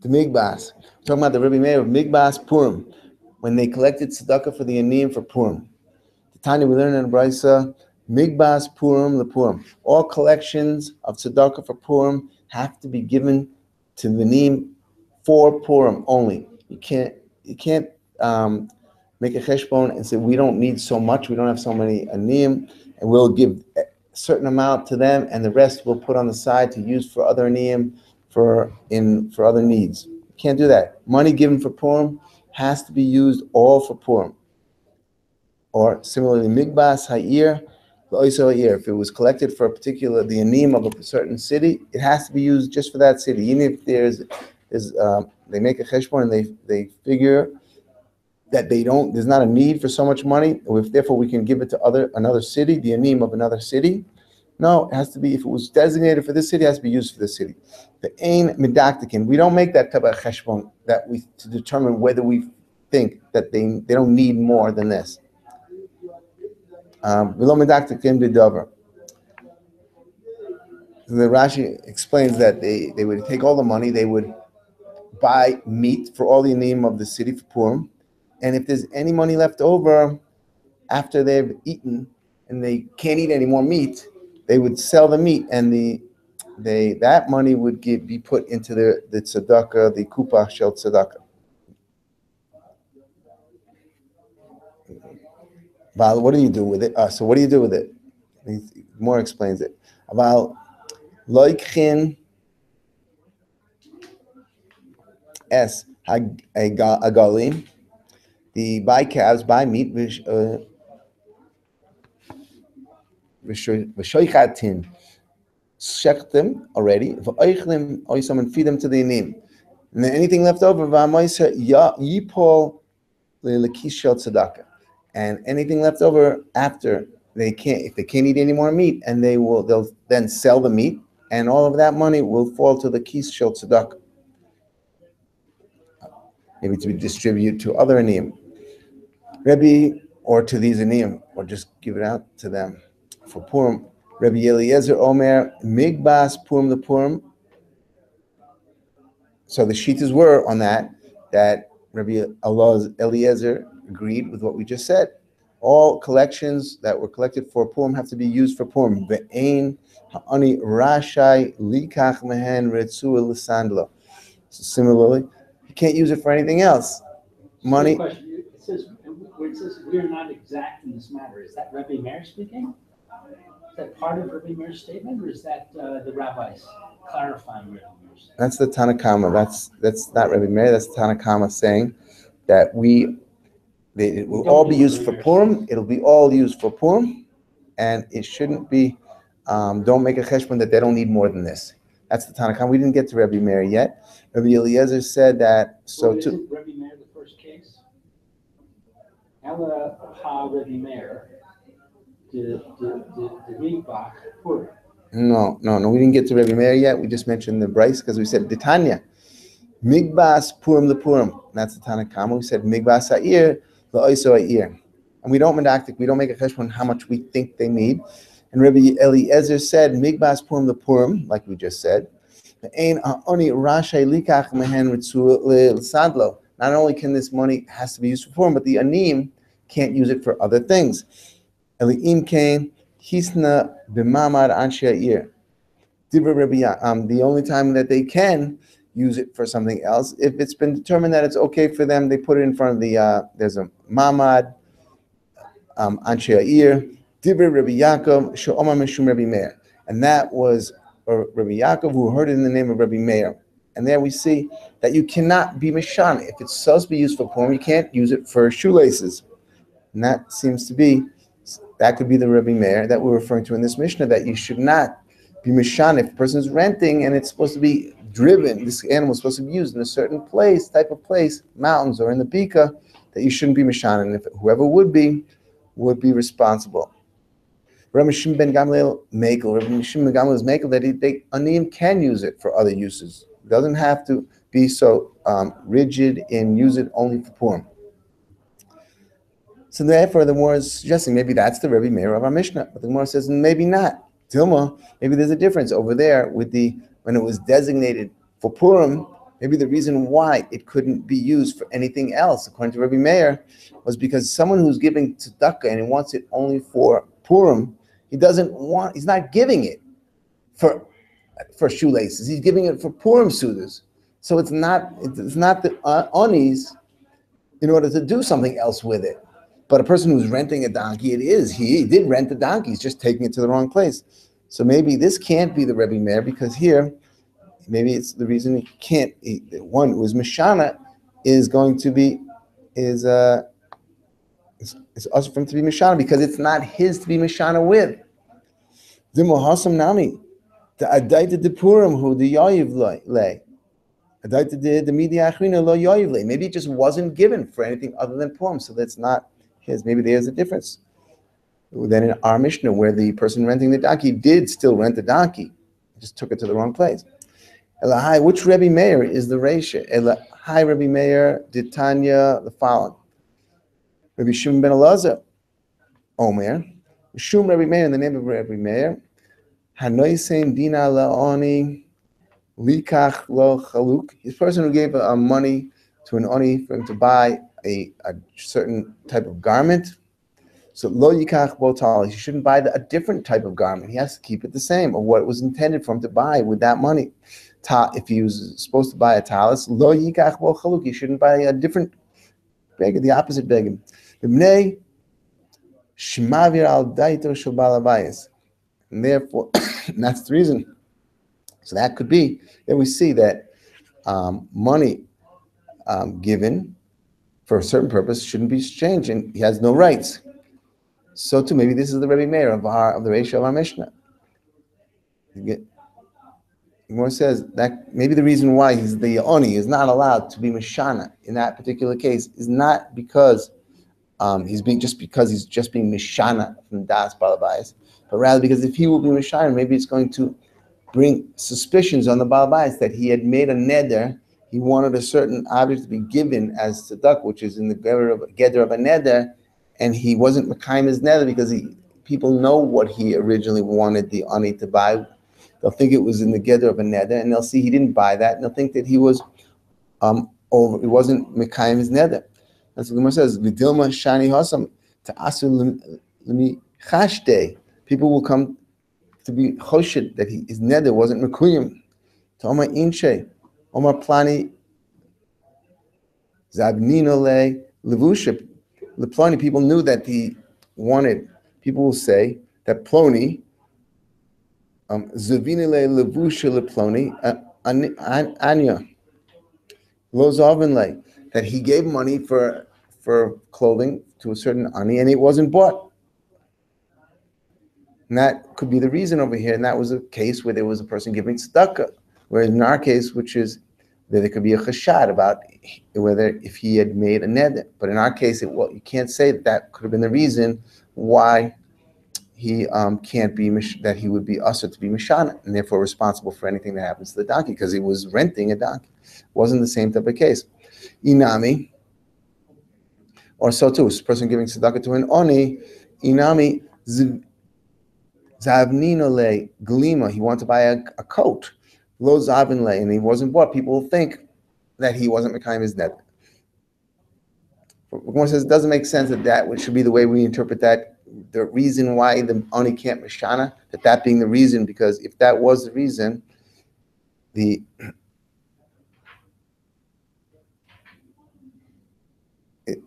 The Migbas. We're talking about the Rebbe Meir of Migbas Purim, when they collected tzedakah for the Aniyim for Purim. The Tanya we learn in Brisa Migbas Purim Purim. All collections of tzedakah for Purim have to be given to the Neem for Purim only. You can't make a cheshbon and say we don't need so much, we don't have so many aniyim, and we'll give a certain amount to them, and the rest we'll put on the side to use for other aniyim for other needs. You can't do that. Money given for Purim has to be used all for Purim. Or similarly, migbas ha'ir, if it was collected for the aniyim of a certain city, it has to be used just for that city. Even if they make a cheshbon and they figure that there's not a need for so much money, or if therefore we can give it to another city, the aniyim of another city. No, it has to be, if it was designated for this city, it has to be used for this city. The ein medaktikin, we don't make that type of cheshbon to determine whether we think that they don't need more than this. Below medaktikin b'dover. The Rashi explains that they would take all the money, they would buy meat for all the aniyim of the city for Purim, and if there's any money left over after they've eaten and they can't eat any more meat, they would sell the meat, and that money would be put into the tzedakah, the kupa shel tzedakah. But what do you do with it? So what do you do with it? More explains it. About loikhin es agalim. The buy calves, buy meat, v'shoichatin, shech them already, v'oichlim oisam, and feed them to the anim. And then anything left over, v'amoisa yipol le'lekis shel tzedakah. And anything left over after if they can't eat any more meat, and they'll then sell the meat, and all of that money will fall to the kis shel tzedakah, maybe to be distributed to other aniyim. Rebbe, or to these aniyim, or just give it out to them for Purim. Rebbe Eliezer Omer Migbas Purim the Purim. So the shitas were on that Rebbe Eliezer agreed with what we just said. All collections that were collected for Purim have to be used for Purim. Ve'ein ha'ani rashai likach mehen retzu l'sandlo. So similarly, you can't use it for anything else. Money. It says we're not exact in this matter. Is that Rebbe Meir speaking? Is that part of Rebbe Meir's statement, or is that the rabbis clarifying Rebbe Meir's statement? That's the Tanakama. That's not Rebbe Meir. That's Tanakama saying that it will all be used for Purim. It'll be all used for Purim, and it shouldn't be. Don't make a cheshbon that they don't need more than this. That's the Tanakama. We didn't get to Rebbe Meir yet. Rebbe Eliezer said that. So too. Isn't Rebbe Meir the first case? Ella ha Rebbe Meir, the Mikvah Purim. No. We didn't get to Rebbe Meir yet. We just mentioned the Bryce because we said Titania. Migbas Purim the Purim. That's the Tanakama. We said Migbas Ha'ir la'oiso Ha'ir. And we don't medaktik. We don't make a cheshbon how much we think they need. And Rebbe Eliezer said Migbas Purim the Purim, like we just said. Not only can this money has to be used for Purim, but the anim can't use it for other things. The only time that they can use it for something else, if it's been determined that it's okay for them, they put it in front of there's a mamad, anshe ha'ir, Dibur Rabbi Yaakov, she'omar mishum Rabbi Meir. And that was Rabbi Yaakov who heard it in the name of Rabbi Meir. And there we see that you cannot be Mishan. If it's supposed to be used for Purim, you can't use it for shoelaces. And that seems to be, that could be the Rabbi Meir that we're referring to in this Mishnah, that you should not be Mishan. If a person is renting and it's supposed to be driven, this animal is supposed to be used in a certain place, type of place, mountains or in the Bika, that you shouldn't be Mishan. And if whoever would be responsible. Rabbi Shimon ben Gamliel Mekel. Rabbi Shimon ben Gamliel is Mekel that Aniyim can use it for other uses. It doesn't have to be so rigid and use it only for Purim. So therefore, the Gemara is suggesting maybe that's the Rebbe Meir of our Mishnah, but the Gemara says maybe not. Dilma, maybe there's a difference over there with when it was designated for Purim. Maybe the reason why it couldn't be used for anything else, according to Rebbe Meir, was because someone who's giving tzedakah and he wants it only for Purim, He's not giving it for shoelaces. He's giving it for Purim sudas. So it's not the onis in order to do something else with it. But a person who's renting a donkey, he did rent the donkey. He's just taking it to the wrong place. So maybe this can't be the Rebbe Meir, because here, maybe it's the reason he can't. One who is Mishana is going to be it's also for him to be Mishana because it's not his to be Mishana with. The Mohasam Nami, the Adaita de Purim who the Yayiv lay. Adaita de Media Achrina lo Yayiv lay. Maybe it just wasn't given for anything other than Purim, so that's not his. Maybe there's a difference. Then in our Mishnah, where the person renting the donkey did still rent the donkey, just took it to the wrong place. Elahai, which Rebbe Meir is the Reisha? Elahai Rebbe Meir did Tanya the following. Rebbe Shimon ben Elazar, Omer, Shum Rebbe Meir, in the name of Rebbe Meir, Hanoisein Dina La'oni Likach Lo Chaluk. His person who gave money to an oni for him to buy a certain type of garment. So Lo Yikach Botal, he shouldn't buy a different type of garment. He has to keep it the same, or what was intended for him to buy with that money. If he was supposed to buy a talis, Lo Yikach Bo Chaluk, he shouldn't buy a different beggar, the opposite beggar. And therefore, and that's the reason. So that could be that we see that money given for a certain purpose shouldn't be exchanged, and he has no rights. So too, maybe this is the Rebbe Meir of the ratio of our Mishnah. Gemara says that maybe the reason why the Oni is not allowed to be Mishana in that particular case is not because he's being Mishana from Das Balabais, but rather because if he will be Mishana, maybe it's going to bring suspicions on the Balabais that he had made a neder. He wanted a certain object to be given as tzedakah, which is in the geder of a neder, and he wasn't Mekayim his neder because people know what he originally wanted the Ani to buy. They'll think it was in the geder of a neder, and they'll see he didn't buy that, and they'll think that he was it wasn't Mekayim his neder. That's what the Gemara says. V'dilma shani hasam ta'asu l'mi chashte. People will come to be choshed that his neder wasn't mekuyim. Ta'omar inshe, omar plani zabnino le levusha. The Ploni, people knew that he wanted. People will say that Ploni zavine le levusha le Ploni anya lo zavinle, that he gave money for clothing to a certain ani and it wasn't bought. And that could be the reason over here. And that was a case where there was a person giving tzedakah. Whereas in our case, which is that there could be a chashad about whether if he had made a neder. But in our case, you can't say that could have been the reason why he can't be, that he would be usher to be mishana, and therefore responsible for anything that happens to the donkey, because he was renting a donkey. It wasn't the same type of case. Inami, or so too, a person giving tzedakah to an oni, inami zavnino le glima, he wanted to buy a coat. Lo zavin le, and he wasn't bought. People will think that he wasn't mekayim his net. One says it doesn't make sense that should be the way we interpret that. The reason why the oni can't mishana, that being the reason, because if that was the reason, the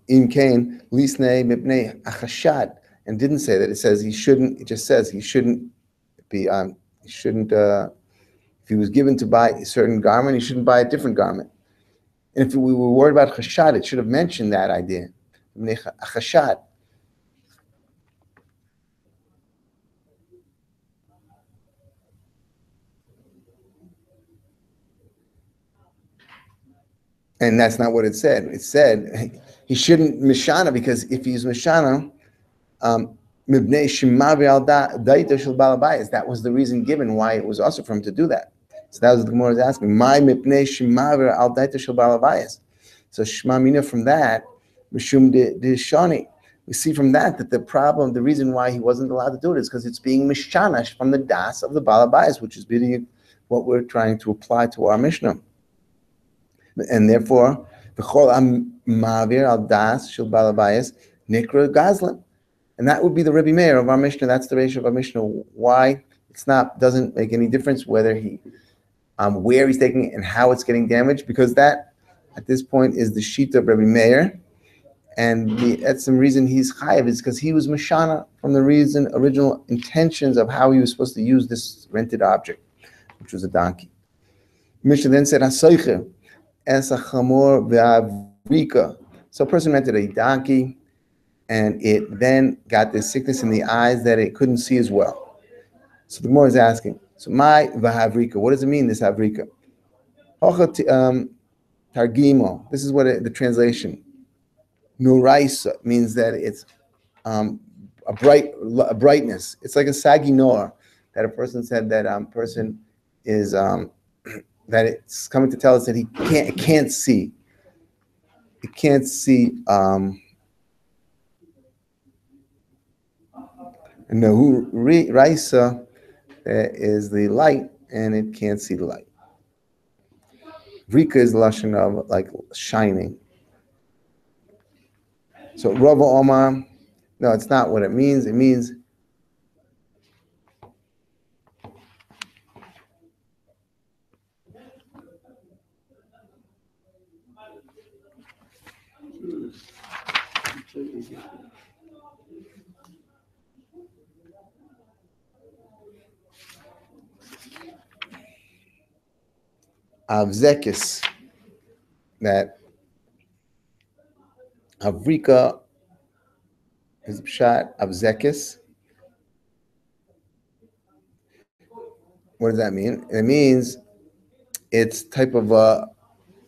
in Cain lisnei mipnei achashad, and didn't say that. It says he shouldn't. It just says he shouldn't be. He shouldn't. If he was given to buy a certain garment, he shouldn't buy a different garment. And if we were worried about chashad, it should have mentioned that idea. Chashad. And that's not what it said. It said he shouldn't mishana, because if he's mishana, that was the reason given why it was also for him to do that. So that was the Gemara was asking. My mipnei shimaver al daita shel balabayas. So shma mina from that, mishum de shani. We see from that the problem, the reason why he wasn't allowed to do it is because it's being mishanash from the das of the balabayas, which is being what we're trying to apply to our Mishnah. And therefore, the chol ma'avir al das shel balabayas nikra gazlan. And that would be the Rebbe Meir of our Mishnah. That's the ratio of our Mishnah. Why? Doesn't make any difference whether where he's taking it and how it's getting damaged, because that, at this point, is the sheet of Rebbe Meir. And that's some reason he's chayav is because he was mashana from the original intentions of how he was supposed to use this rented object, which was a donkey. Mishnah then said, "Hasoiche es chamor ve'avrika." So a person rented a donkey, and it then got this sickness in the eyes that it couldn't see as well. So the Gemara is asking, so my v'havrika, what does it mean, this havrika? Targimo. This is what the translation. Nuraisa means that it's a brightness. It's like a sagi nor, that a person said that person is that it's coming to tell us that it can't see. It can't see. Raisa is the light, and it can't see the light. Vrika is the lashon of like shining. So Rava Omar, no, it's not what it means. It means Avzekis, that Avrika is pshat Avzekis. What does that mean? It means it's type of a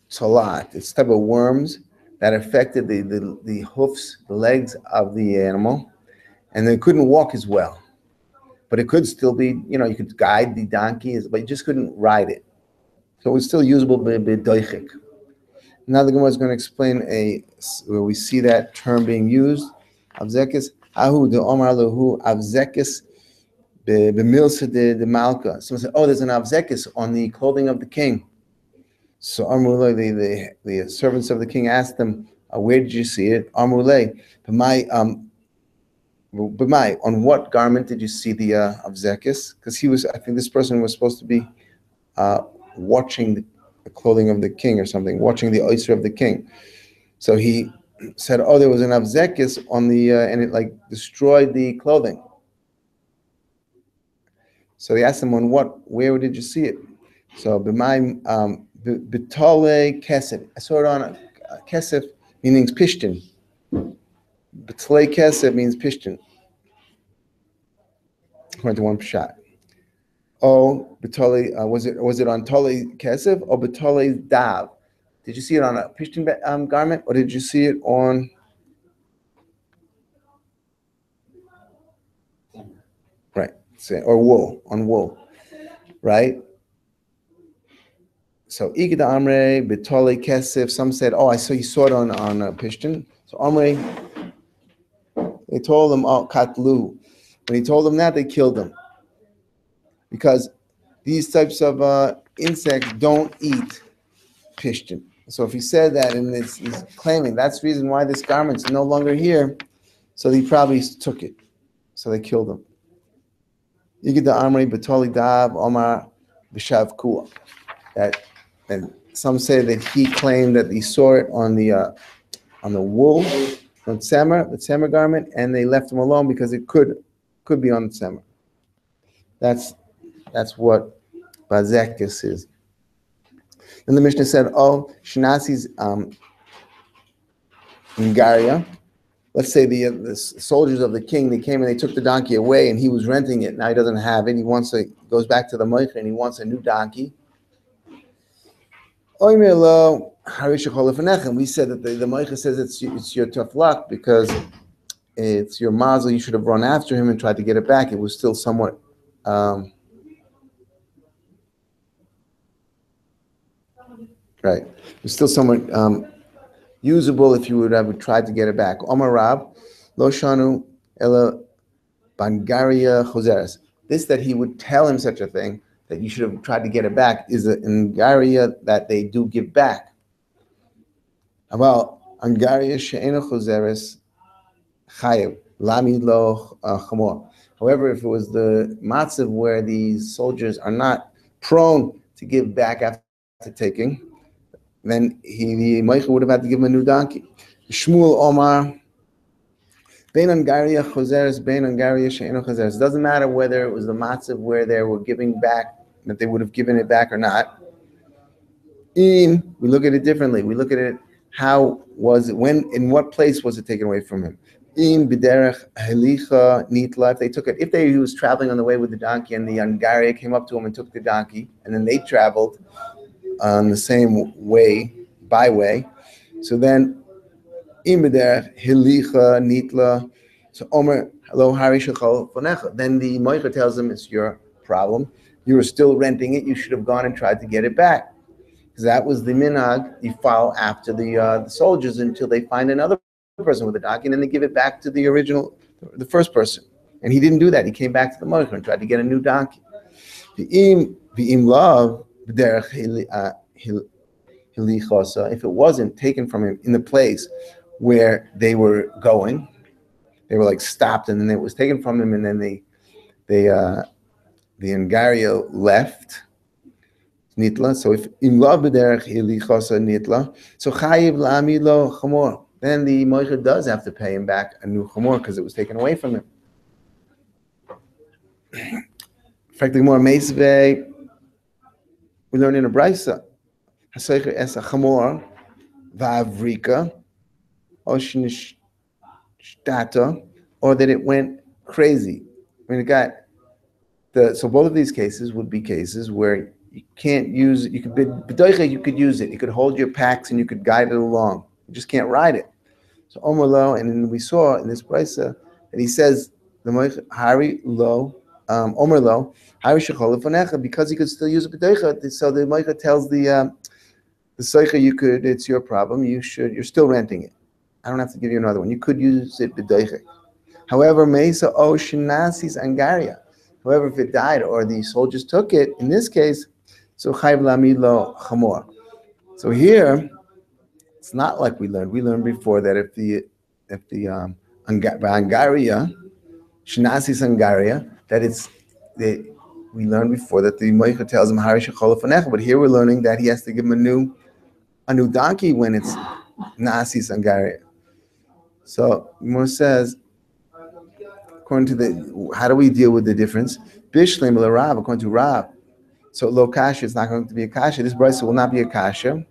salat. It's type of worms that affected the hoofs, the legs of the animal, and they couldn't walk as well. But it could still be, you could guide the donkey, but you just couldn't ride it. So it was still usable b'doichik. Now the Gemara is going to explain where we see that term being used. Avzekis, ahu de omar lahu avzekis b'milsa de malka. Someone said, there's an avzekis on the clothing of the king. So Amrullah, the servants of the king asked them, where did you see it? Amrullah, on what garment did you see the avzekis? Because I think this person was supposed to be watching the clothing of the king or something, watching the oyster of the king. So he said, there was an avzekis on the, and it like destroyed the clothing. So he asked him, where did you see it? So b'tale kesef. I saw it on a kesef, meaning pishtin. B'tale kesef means pishtin. According to one pshat. B'tale, was it on tale kesef or b'tale dav? Did you see it on a pishtin garment, or did you see it on? Right, or wool, on wool, right? So Igda Amre, B'tole Kesef, some said, you saw it on a pishtin. So Amre, they told him, Katlu. When he told them that, they killed him. Because these types of insects don't eat pishtin. So if he said that, and he's claiming that's the reason why this garment's no longer here, so he probably took it. So they killed him. Igda Amre, B'tole Dav, Omar, B'shav Kua. And some say that he claimed that he saw it on the wool, on the tzemer garment, and they left him alone because it could be on the tzemer. That's what bazekis is. Then the Mishnah said, Shinasi's Ngaria. Let's say the soldiers of the king, they came and they took the donkey away, and he was renting it. Now he doesn't have it. He goes back to the moicha, and he wants a new donkey. We said that the moicha says it's your tough luck because it's your mazel. You should have run after him and tried to get it back. It was still somewhat right. It was still somewhat usable if you would have tried to get it back. Omar Rab, Lo Shanu Ela Bangaria Choseres. This that he would tell him such a thing, that you should have tried to get it back, is an Angaria that they do give back. About Angaria She'ena Choseres Chayev lami lo chamor. However, if it was the matzav where these soldiers are not prone to give back after taking, then the Meicher would have had to give him a new donkey. Shmuel Omar, Bein Angaria Choseres, Bein Angaria She'eno Choseres. It doesn't matter whether it was the matzav where they were giving back, that they would have given it back or not. We look at it differently. We look at it, how was it, when, in what place was it taken away from him? B'derech helicha nitla. If they took it, if he was traveling on the way with the donkey and the Angaria came up to him and took the donkey, and then they traveled on the same way, byway. So then, b'derech helicha nitla. So Omer, hello, Hari Shechol Fonecha. Then the Moicha tells him it's your problem. You were still renting it. You should have gone and tried to get it back. Because that was the minhag. You follow after the soldiers until they find another person with a donkey, and then they give it back to the original, the first person. And he didn't do that. He came back to the Moicha and tried to get a new donkey. V'im love, if it wasn't taken from him in the place where they were going, they were like stopped, and then it was taken from them, and then the Angario left. Nitla. So if im lo b'derech hilichasa nitla, so chayiv la'ami lo chamor. Then the moicha does have to pay him back a new chamor because it was taken away from him. In fact, the more meisvei, we learn in a brisa, haseicher es a chamor va'avrika oshnishta, or that it went crazy. I mean, it got so both of these cases would be cases where you can't use it. You could you could use it. You could hold your packs and you could guide it along. You just can't ride it. So Omer lo, and then we saw in this brisa that he says the Hari lo, Omer lo, Hari shechol lefanecha, because he could still use it b'doicha. So the Moicha tells the Seicha, you could. It's your problem. You're still renting it. I don't have to give you another one. You could use it b'doicha. However, meisa o shenasis angaria. However, if it died or the soldiers took it, in this case, so chayv lami lo chamor. So here, it's not like we learned. We learned before that if the angaria, shnasis angaria, that we learned before that the moicha tells him hari shechol lefanecha. But here we're learning that he has to give him a new donkey when it's nasis angaria. So Gemara says, according to how do we deal with the difference? Bishleim l'Rav, according to Rav. So lo kasha, it's not going to be a kasha. This brisa will not be a kasha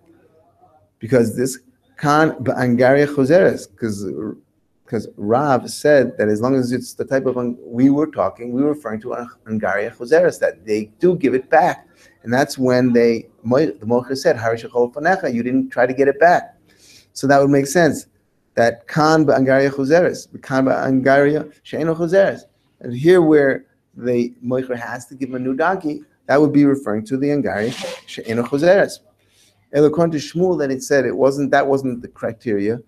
because this kan ba'angaria choseres, because Rav said that as long as it's the type of we were referring to angaria choseres, that they do give it back, and that's when the mocha said hari shechol fanecha, you didn't try to get it back, so that would make sense. That kan ba'angaria choseres, kan ba'angaria she'eno choseres, and here where the moicher has to give him a new donkey, that would be referring to the angaria she'eno choseres. And according to Shmuel, that it said that wasn't the criteria.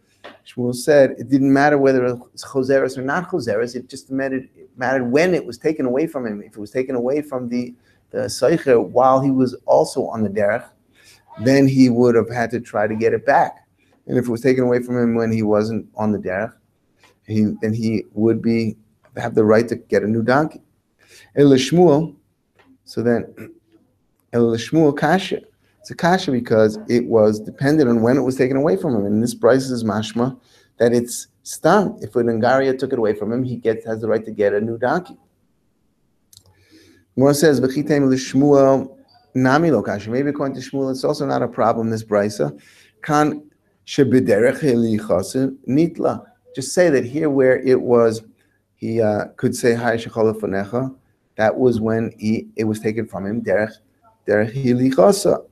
Shmuel said it didn't matter whether it's choseres or not choseres. It just mattered when it was taken away from him. If it was taken away from the seicher while he was also on the derech, then he would have had to try to get it back. And if it was taken away from him when he wasn't on the derech, then he would have the right to get a new donkey. El Shmuel, so then El Shmuel kasha. It's a kasha because it was dependent on when it was taken away from him. And this brisa is mashma that it's stam. If an angaria took it away from him, he has the right to get a new donkey. More says v'chitem l'Shmuel nami lo kasha. Maybe according to Shmuel, it's also not a problem. This brisa kan shebiderech helichasin nitla. Just say that here where it was, he could say hay shechol lefanecha. That was when it was taken from him derech hilichasa.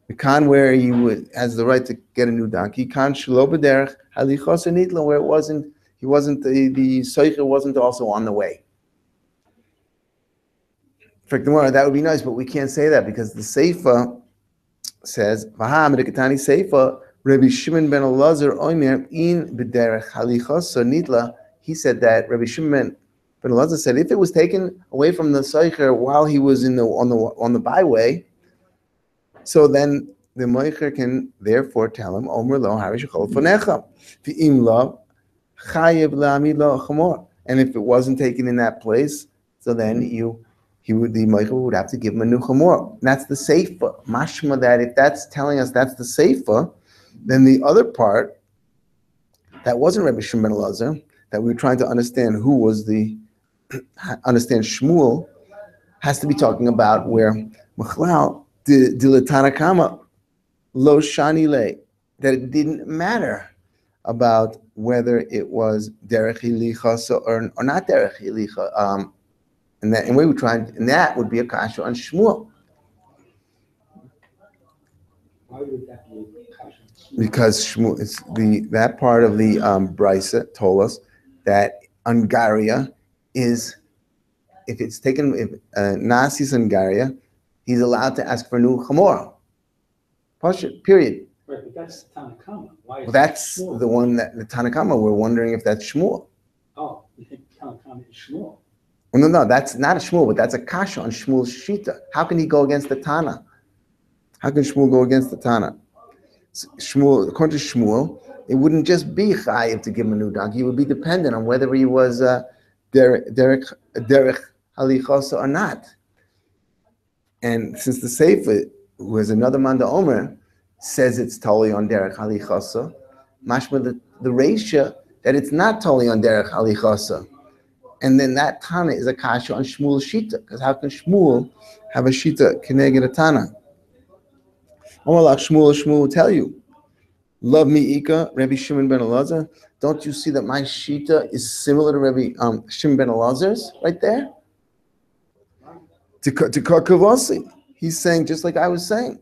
The kan where he has the right to get a new donkey, kan shelo b'derech halichasa nitla, where the seicher wasn't also on the way. In fact, that would be nice, but we can't say that because the Seifa says, "V'ha medikatani Seifa Rabbi Shimon ben Elazar omer in b'derech halichasa nitla." He said that Rabbi Shimon ben Elazar said if it was taken away from the seicher while he was on the byway. So then the moicher can therefore tell him, Omer lo hari shechol fanecha. V'im lo chayev la'amid lo chamor. And if it wasn't taken in that place, so then the Meicher would have to give him a new chamor. And that's the seifa. Mashma that if that's telling us that's the seifa, then the other part that wasn't Rabbi Shimon ben Elazar, that we were trying to understand who was understand Shmuel, has to be talking about where Machlal Dilatanakama Lo Shani Le, that it didn't matter about whether it was Derech Hilicha or not Derech Hilicha. And we were trying, and that would be a kasha on Shmuel. Why would that be a kasha? Because Shmuel, that part of the Brisa told us that Ungaria is, if it's taken, if Nasi's Ungaria, he's allowed to ask for a new chamor. Period. Right, but that's Tanakama. Why is That's Shmuel? the one that the Tanakama. We're wondering if that's Shmuel. Oh, you think Tanakama is Shmuel? Well, no, that's not a Shmuel, but that's a kasha on Shmuel's shita. How can he go against the Tana? How can Shmuel go against the Tana? Shmuel, according to Shmuel, it wouldn't just be chayiv to give him a new donkey. It would be dependent on whether he was derech halichosa or not. And since the Sefer, who has another Manda Omer, says it's totally on derech halichosa, mashma the Reisha that it's not totally on derech halichosa. And then that Tana is a kasha on Shmuel's shita, because how can Shmuel have a shita keneged a Tana? Shmuel will tell you, love me Ika, Rabbi Shimon ben Elazar. Don't you see that my shita is similar to Rabbi Shimon ben Elazar's right there? To Kakavasi. He's saying just like I was saying.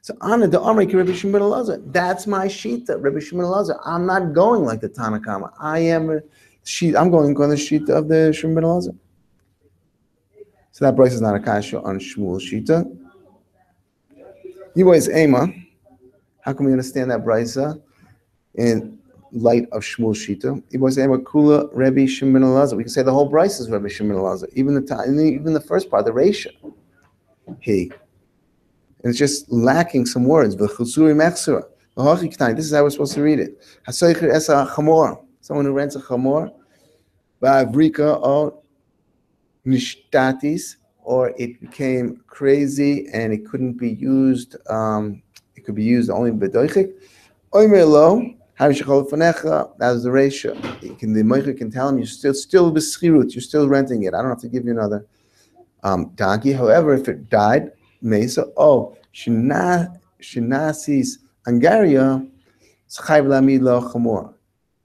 So Anna the Amrik Rabbi Shimon ben Elazar. That's my shita, Rabbi Shimon ben Elazar. I'm not going like the Tanakama. I'm going on the shita of the Shimon ben Elazar. So that Bryce is not a kasha on Shmuel's shita. Anyways, Ema, how can we understand that Brisa in light of Shmuel Shita? Anyways, Ema Kula Rabbi Shimon Elazar. We can say the whole Brisa is Rabbi Shimon Elazar, even the first part, the Reisha. And it's just lacking some words. V'chusuri mechsura. This is how we're supposed to read it. Hasoicher esa chamor. Someone who rents a chamor. Va'avrika o nishtatis. Or it became crazy and it couldn't be used. It could be used only b'doichik. Oimer lo, havishachol fanecha. That was the ratio. The moichik can tell him you're still b'schirut. You're still renting it. I don't have to give you another donkey. However, if it died, mesa shinasis angaria s'chayv lamid lo chamor.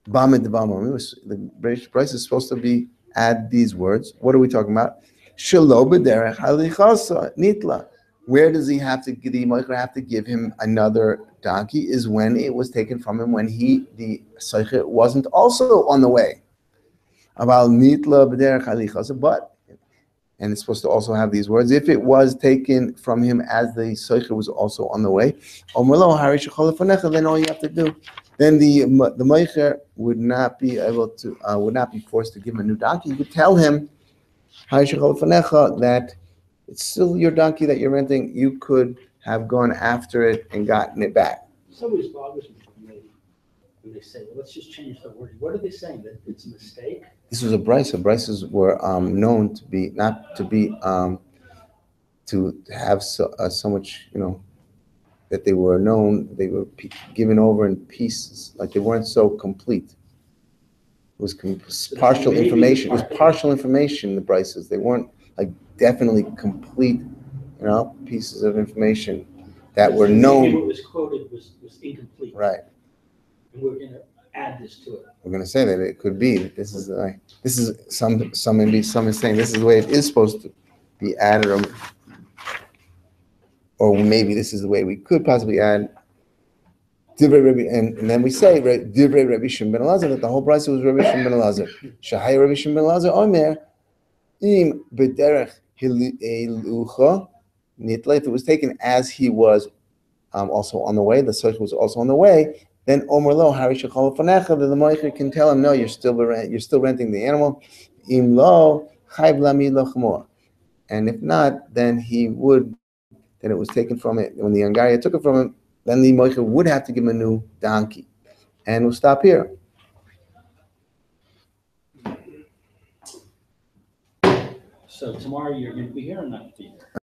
Bamid bamor. The price is supposed to add these words. What are we talking about? Shelo b'derech halichasa nitla. Where does the Meicher have to give him another donkey? Is when it was taken from him when the Seicher wasn't also on the way. About nitla b'derech halichasa, and it's supposed to also have these words. If it was taken from him as the Seicher was also on the way, then all you have to do, then the Meicher would not be able to, would not be forced to give him a new donkey. You could tell him that it's still your donkey that you're renting. You could have gone after it and gotten it back. Somebody's bothers me when they say, well, let's just change the wording. What are they saying? That it's a mistake? This was a brisa. Brises were known to have so much, that they were known, they were given over in pieces, like they weren't so complete. It was partial information. It was partial information, the Brises. They weren't like definitely complete, pieces of information that were known. What was quoted was incomplete. Right. And we're going to add this to it. We're going to say that it could be that this is some is saying this is the way it is supposed to be added, or maybe this is the way we could possibly add. And then we say Divrei Rabbi Shimon ben Elazar, that the whole brisa was Rabbi Shimon ben Elazar. Shahai Rabbi Shimon ben Elazar Omer im b'derech hilucha nitla. If it was taken as he was also on the way, the Seicher was also on the way, then Omer lo hari shechol fanecha. Then the Meicher can tell him, no, you're still renting the animal. Im lo chayv lamid lo chamor. And if not, then it was taken from it when the Angaria took it from him. Then the Meicher would have to give him a new donkey. And we'll stop here. So tomorrow you're going to be here or not be here?